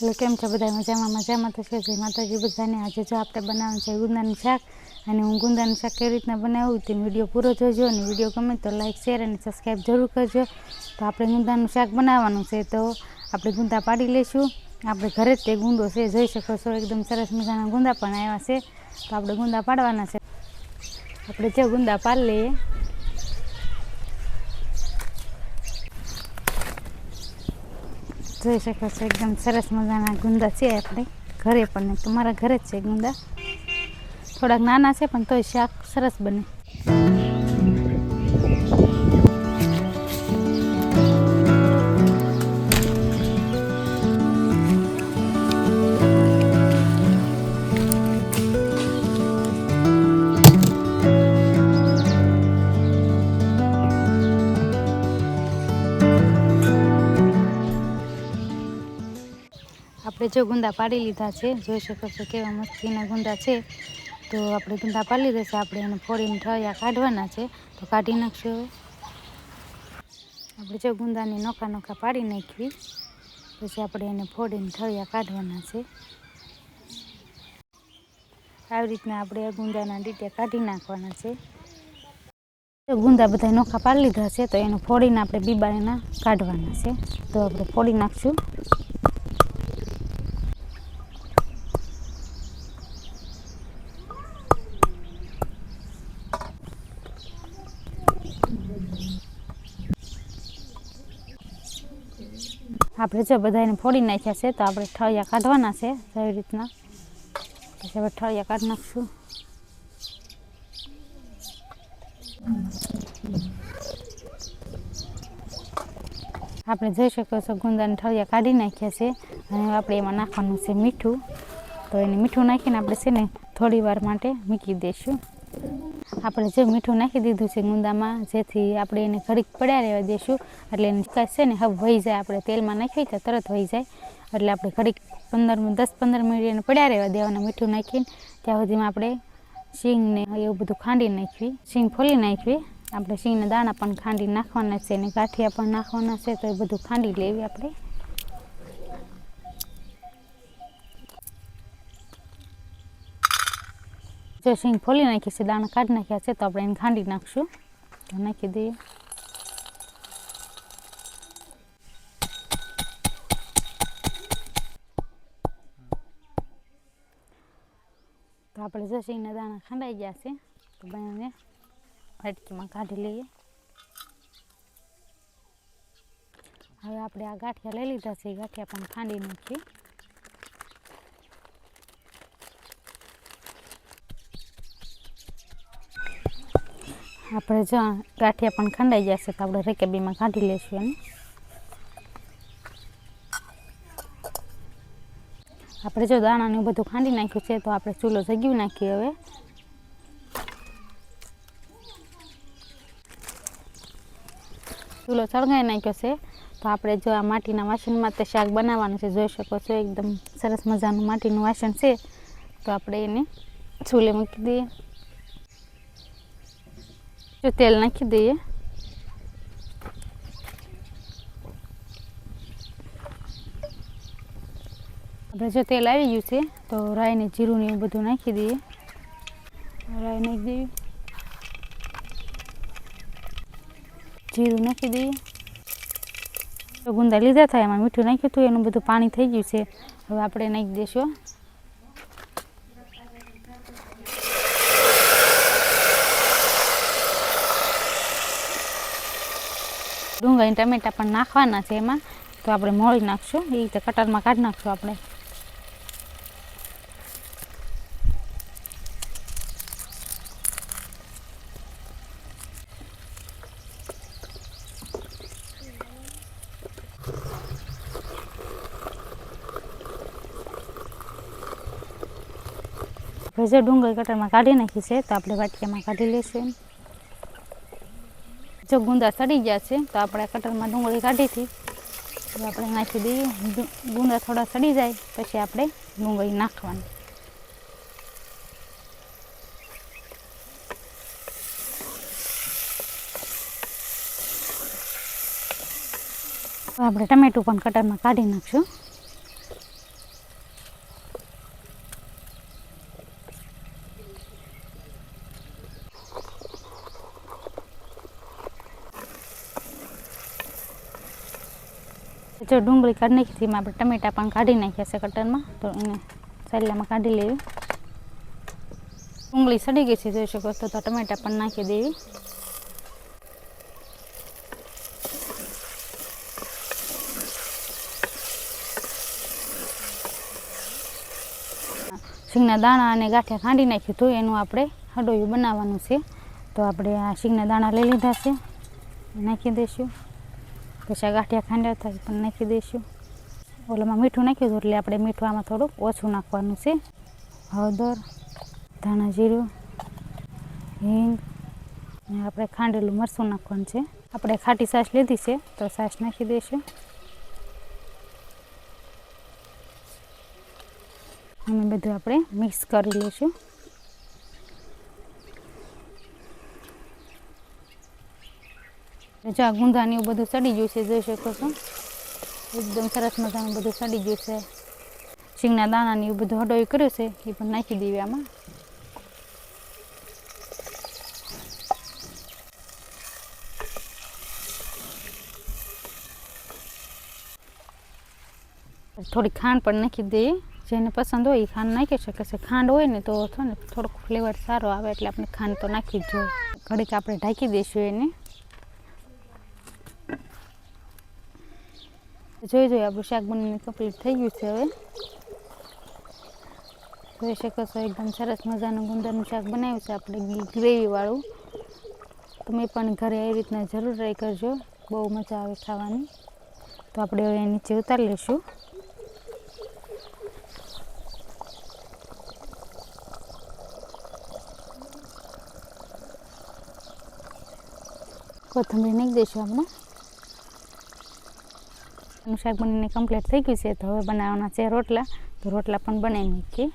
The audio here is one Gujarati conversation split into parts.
એટલે કેમ છે બધા મજામાં તો છે જય માતાજી બધાને। આજે જો આપણે બનાવવાનું છે ગુંદાનું શાક અને હું ગુંદાનું શાક કેવી રીતના બનાવું તે વિડીયો પૂરો જોજો અને વિડીયો ગમે તો લાઈક શેર અને સબસ્ક્રાઈબ જરૂર કરજો। તો આપણે ગુંદાનું શાક બનાવવાનું છે તો આપણે ગુંદા પાડી લઈશું। આપણે ઘરે જ તે ગુંદો છે જોઈ શકો છો એકદમ સરસ મજાના ગુંદા પણ આવ્યા છે। તો આપણે ગુંદા પાડવાના છે। આપણે જો ગુંદા પાડી લઈએ। જોઈ શકો છો એકદમ સરસ મજાના ગુંદા છે આપણે ઘરે પણ તમારા ઘરે જ છે ગુંદા। થોડાક નાના છે પણ તોય શાક સરસ બને। આપણે જો ગુંદા પાડી લીધા છે જોઈ શકો છો કેવા મસ્તીના ગુંદા છે। તો આપણે ગુંદા પાડી લીધા છે। આપણે એને ફોડીને ઠળિયા કાઢવાના છે તો કાઢી નાખશું હવે। આપણે જો ગુંદાને નોખા નોખા પાડી નાખવી પછી આપણે એને ફોડીને ઠળિયા કાઢવાના છે। આવી રીતના આપણે ગુંદાના ડીટિયા કાઢી નાખવાના છે। ગુંદા બધા નોખા પાડી લીધા છે તો એને ફોડીને આપણે બીબા એના કાઢવાના છે। તો આપણે ફોડી નાખશું। આપણે જો બધાને ફોડી નાખ્યા છે તો આપણે ઠળિયા કાઢવાના છે એવી રીતના પછી આપણે ઠળિયા કાઢી નાખશું। આપણે જોઈ શકો છો ગુંદાને ઠળિયા કાઢી નાખ્યા છે અને આપણે એમાં નાખવાનું છે મીઠું। તો એને મીઠું નાખીને આપણે છે ને થોડી વાર માટે મૂકી દઈશું। આપણે જે મીઠું નાખી દીધું છે ગુંદામાં જેથી આપણે એને ઘડીક પડ્યા રહેવા દઈશું એટલે એની ચિકાશ છે ને હવે વહી જાય। આપણે તેલમાં નાખી તો તરત વહી જાય એટલે આપણે ઘડીક 10-15 મિનિટ એને પડ્યા રહેવા દેવાના મીઠું નાખીને। ત્યાં સુધીમાં આપણે શીંગને એવું બધું ખાંડી નાખવી શીંગ ફોલી નાખવી। આપણે શીંગના દાણા પણ ખાંડી નાખવાના છે અને ગાંઠિયા પણ નાખવાના છે તો એ બધું ખાંડી લેવી આપણે। જો શીંગ ફોલી નાખી છે દાણા કાઢી નાખ્યા છે તો આપણે એને ખાંડી નાખશું। તો નાખી દઈએ। તો આપણે જો શીંગના દાણા ખાંડાઈ ગયા છે તો એને વાટકીમાં કાઢી લઈએ। હવે આપણે આ ગાંઠિયા લઈ લીધા છે ગાંઠિયા પણ ખાંડી નાખીએ। આપણે જો ગાંઠિયા પણ ખંડાઈ ગયા છે તો આપણે રેકેબીમાં કાઢી લઈશું એને। આપણે જો દાણાને બધું ખાંડી નાખ્યું છે તો આપણે ચૂલો જગ્યું નાખીએ હવે। ચૂલો સળગાઈ નાખ્યો છે તો આપણે જો આ માટીના વાસણમાં તે શાક બનાવવાનું છે જોઈ શકો છો એકદમ સરસ મજાનું માટીનું વાસણ છે। તો આપણે એને ચૂલે મૂકી દઈએ। જો તેલ નાખી દઈએ। આપણે જો તેલ આવી ગયું છે તો રાઈ ને જીરું ને એવું બધું નાખી દઈએ। રાઈ નાખી દઈએ જીરું નાખી દઈએ। તો ગુંદા લીધા થાય એમાં મીઠું નાખ્યું હતું એનું બધું પાણી થઈ ગયું છે હવે આપણે નાખી દઈશું। ડુંગળી ટમેટા પણ નાખવાના છે એમાં તો આપણે મોળી નાખશું એ રીતે કટરમાં કાઢી નાખશું આપણે। જો ડુંગળી કટરમાં કાઢી નાખી છે તો આપણે વાટકીમાં કાઢી લઈશું। જો ગુંદા સડી ગયા છે તો આપણે કટરમાં ડુંગળી કાઢી હતી તો આપણે નાખી દઈએ। ગુંદા થોડા સડી જાય પછી આપણે ડુંગળી નાખવાની। આપણે ટમેટું પણ કટરમાં કાઢી નાખશું। જો ડુંગળી કાઢી નાખી એમાં આપણે ટમેટા પણ કાઢી નાખ્યા છે કટરમાં, તો એને સળિયામાં કાઢી લેવી. ડુંગળી સડી ગઈ છે જોઈ શકો તો ટમેટા પણ નાખી દેવી. શીંગના દાણા અને ગાંઠિયા ખાંડી નાખ્યું હતું એનું આપણે હડોયું બનાવવાનું છે. તો આપણે આ શીંગના દાણા લઈ લીધા છે, નાખી દઈશું. પછી આ ગાંઠિયા ખાંડ્યા હતા પણ નાખી દઈશું. ઓલામાં મીઠું નાખ્યું હતું એટલે આપણે મીઠું આમાં થોડુંક ઓછું નાખવાનું છે. હળદર, ધાણા જીરું, હિંગ અને આપણે ખાંડેલું મરચું નાખવાનું છે. આપણે ખાટી છાશ લીધી છે તો છાશ નાખી દઈશું. અને બધું આપણે મિક્સ કરી લઈશું. જો આ ગુંદાને એવું બધું સડી ગયું છે જોઈ શકો છો, એકદમ સરસ મજાનું બધું સડી ગયું છે. શીંગના દાણાને એવું બધું હડોયું કર્યું છે એ પણ નાખી દેવી આમાં. થોડી ખાંડ પણ નાખી દઈએ, જેને પસંદ હોય એ ખાંડ નાખી શકે છે. ખાંડ હોય ને તો થોડોક ફ્લેવર સારો આવે એટલે આપણે ખાંડ તો નાખી જ જોઈએ. ઘડીક આપણે ઢાંકી દઈશું એને. જોઈ આપણું શાક બનીને કમ્પ્લીટ થઈ ગયું છે. હવે જોઈ શકો છો એકદમ સરસ મજાનું ગુંદાનું શાક બનાવ્યું છે આપણે ગ્રેવીવાળું. તમે પણ ઘરે એવી રીતના જરૂર ટ્રાય કરજો, બહુ મજા આવે ખાવાની. તો આપણે હવે નીચે ઉતારી લઈશું. કોથમરી નાખી દઈશું આપણે. શાક બનીને કમ્પ્લીટ થઈ ગયું છે. તો હવે બનાવવાના છે રોટલા. તો રોટલા પણ બનાવી નાખીએ.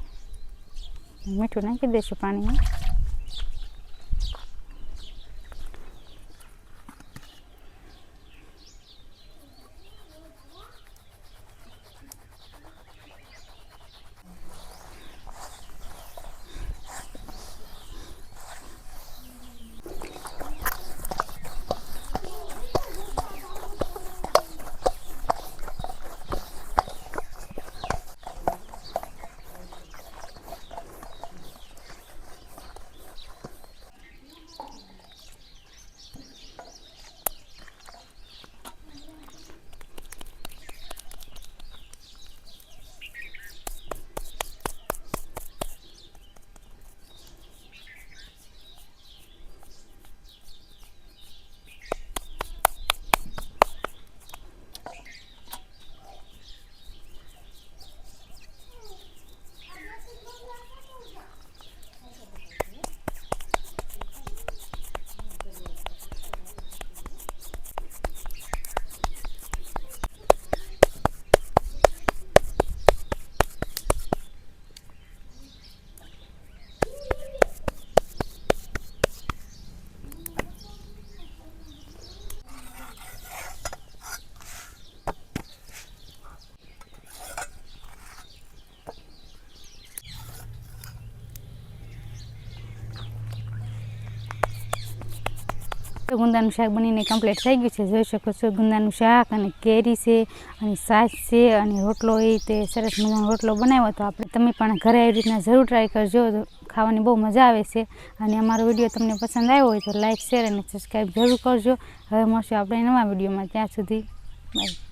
મીઠું નાખી દઈશું પાણીમાં. ગુંદાનું શાક બનીને કમ્પ્લીટ થઈ ગયું છે. જોઈ શકો છો ગુંદાનું શાક અને કેરી છે અને છાશ છે અને રોટલો એ તે સરસ મજાનો રોટલો બનાવ્યો. તો આપણે તમે પણ ઘરે આવી રીતના જરૂર ટ્રાય કરજો, ખાવાની બહુ મજા આવે છે. અને અમારો વિડીયો તમને પસંદ આવ્યો હોય તો લાઇક, શેર અને સબસ્ક્રાઈબ જરૂર કરજો. હવે મળશું આપણે નવા વિડીયોમાં. ત્યાં સુધી બાય.